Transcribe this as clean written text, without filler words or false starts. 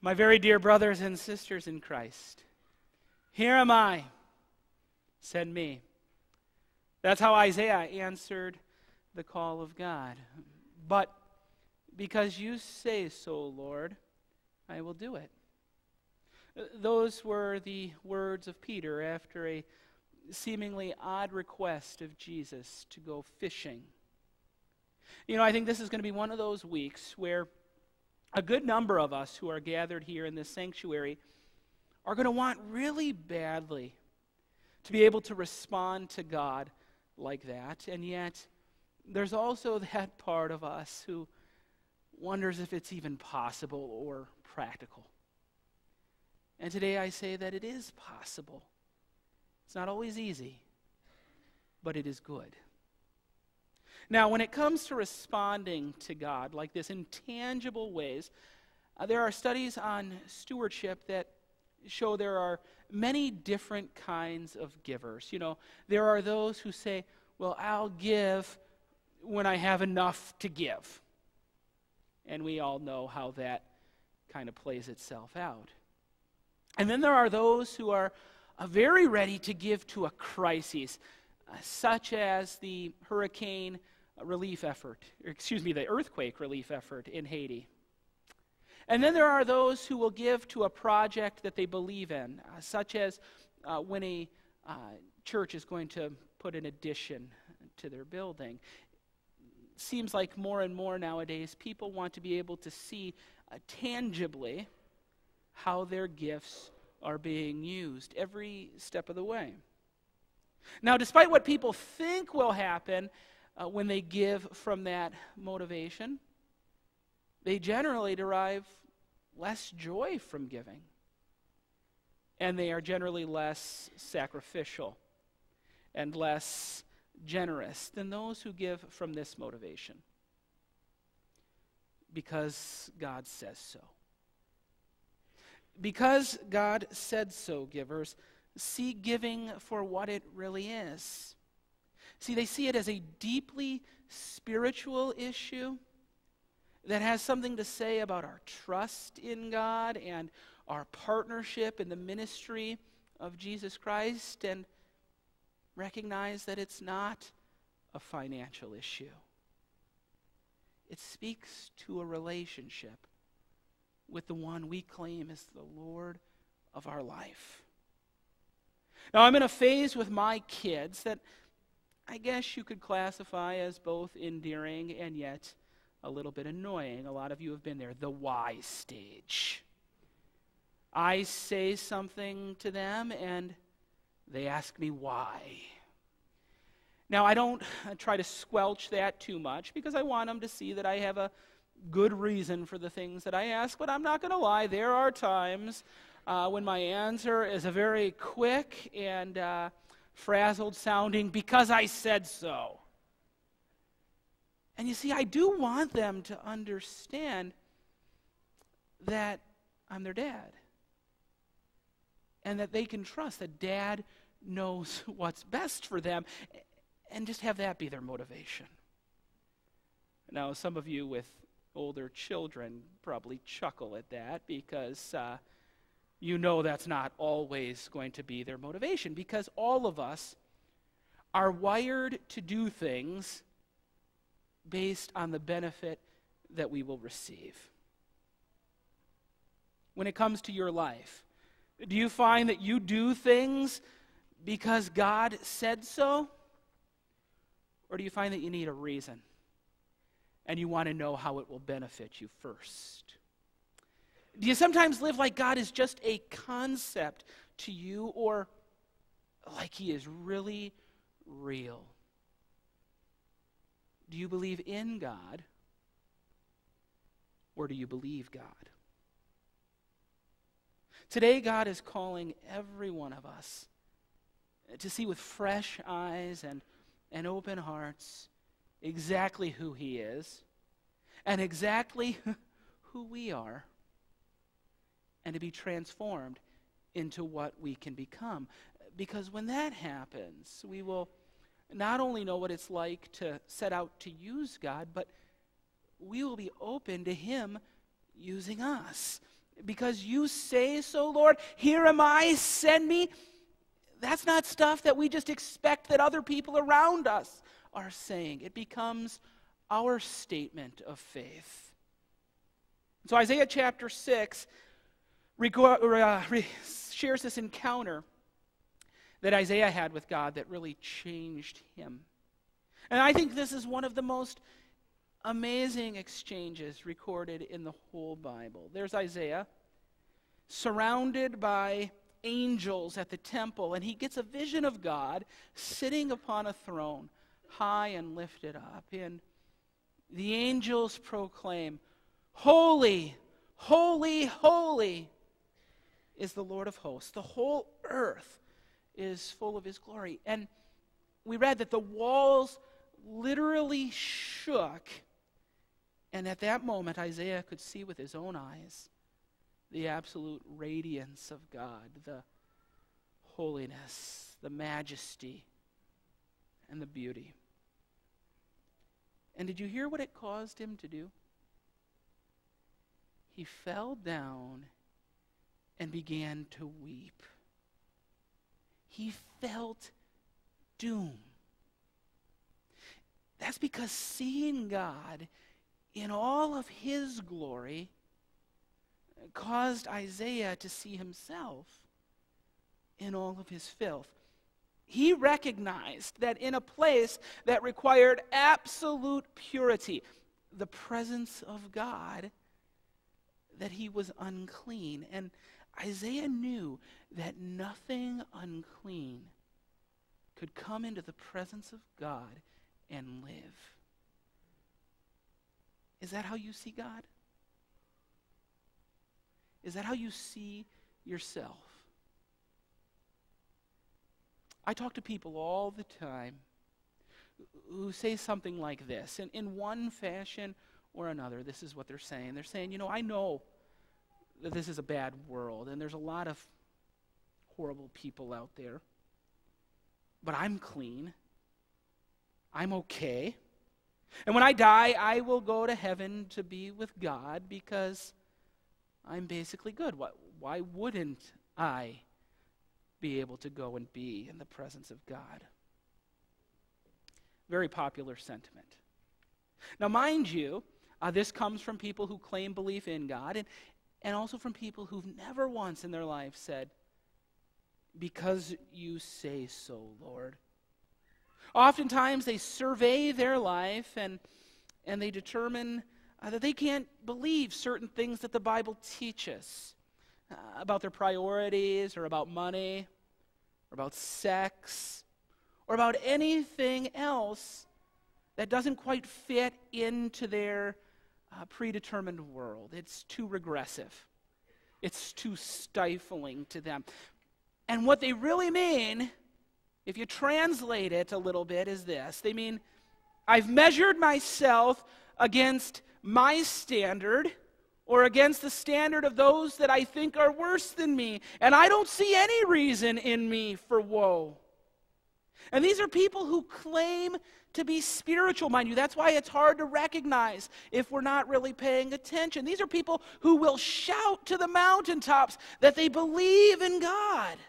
My very dear brothers and sisters in Christ, here am I, send me. That's how Isaiah answered the call of God. But because you say so, Lord, I will do it. Those were the words of Peter after a seemingly odd request of Jesus to go fishing. You know, I think this is going to be one of those weeks where a good number of us who are gathered here in this sanctuary are going to want really badly to be able to respond to God like that. And yet, there's also that part of us who wonders if it's even possible or practical. And today I say that it is possible. It's not always easy, but it is good. Now, when it comes to responding to God like this in tangible ways, there are studies on stewardship that show there are many different kinds of givers. You know, there are those who say, well, I'll give when I have enough to give. And we all know how that kind of plays itself out. And then there are those who are very ready to give to a crisis, such as the hurricane relief effort, the earthquake relief effort in Haiti. And then there are those who will give to a project that they believe in, such as when a church is going to put an addition to their building. It seems like more and more nowadays people want to be able to see tangibly how their gifts are being used every step of the way. Now, despite what people think will happen when they give from that motivation, they generally derive less joy from giving. And they are generally less sacrificial and less generous than those who give from this motivation. Because God says so. Because God said so, givers see giving for what it really is. See, they see it as a deeply spiritual issue that has something to say about our trust in God and our partnership in the ministry of Jesus Christ, and recognize that it's not a financial issue. It speaks to a relationship with the one we claim is the Lord of our life. Now, I'm in a phase with my kids that I guess you could classify as both endearing and yet a little bit annoying. A lot of you have been there, the why stage. I say something to them and they ask me why. Now, I don't try to squelch that too much because I want them to see that I have a good reason for the things that I ask, but I'm not going to lie, there are times when my answer is a very quick and frazzled sounding, because I said so. And you see, I do want them to understand that I'm their dad. And that they can trust that Dad knows what's best for them. And just have that be their motivation. Now, some of you with older children probably chuckle at that because you know that's not always going to be their motivation, because all of us are wired to do things based on the benefit that we will receive. When it comes to your life, do you find that you do things because God said so? Or do you find that you need a reason and you want to know how it will benefit you first? Do you sometimes live like God is just a concept to you, or like He is really real? Do you believe in God, or do you believe God? Today, God is calling every one of us to see with fresh eyes and open hearts exactly who He is and exactly who we are, and to be transformed into what we can become. Because when that happens, we will not only know what it's like to set out to use God, but we will be open to Him using us. Because you say so, Lord. Here am I, send me. That's not stuff that we just expect that other people around us are saying. It becomes our statement of faith. So Isaiah chapter 6 shares this encounter that Isaiah had with God that really changed him. And I think this is one of the most amazing exchanges recorded in the whole Bible. There's Isaiah surrounded by angels at the temple, and he gets a vision of God sitting upon a throne, high and lifted up. And the angels proclaim, "Holy, holy, holy is the Lord of hosts. The whole earth is full of his glory." And we read that the walls literally shook. And at that moment, Isaiah could see with his own eyes the absolute radiance of God, the holiness, the majesty, and the beauty. And did you hear what it caused him to do? He fell down and began to weep. He felt doom. That's because seeing God in all of his glory caused Isaiah to see himself in all of his filth. He recognized that in a place that required absolute purity, the presence of God, that he was unclean. And Isaiah knew that nothing unclean could come into the presence of God and live. Is that how you see God? Is that how you see yourself? I talk to people all the time who say something like this. And in one fashion or another, this is what they're saying. They're saying, I know that this is a bad world, and there's a lot of horrible people out there, but I'm clean. I'm okay. And when I die, I will go to heaven to be with God because I'm basically good. Why wouldn't I be able to go and be in the presence of God? Very popular sentiment. Now, mind you, this comes from people who claim belief in God, and also from people who've never once in their life said, "Because you say so, Lord." Oftentimes they survey their life and they determine that they can't believe certain things that the Bible teaches about their priorities or about money or about sex or about anything else that doesn't quite fit into their predetermined world. It's too regressive. It's too stifling to them. And what they really mean, if you translate it a little bit, is this. They mean, I've measured myself against my standard or against the standard of those that I think are worse than me, and I don't see any reason in me for woe. And these are people who claim to be spiritual, mind you. That's why it's hard to recognize if we're not really paying attention. These are people who will shout to the mountaintops that they believe in God.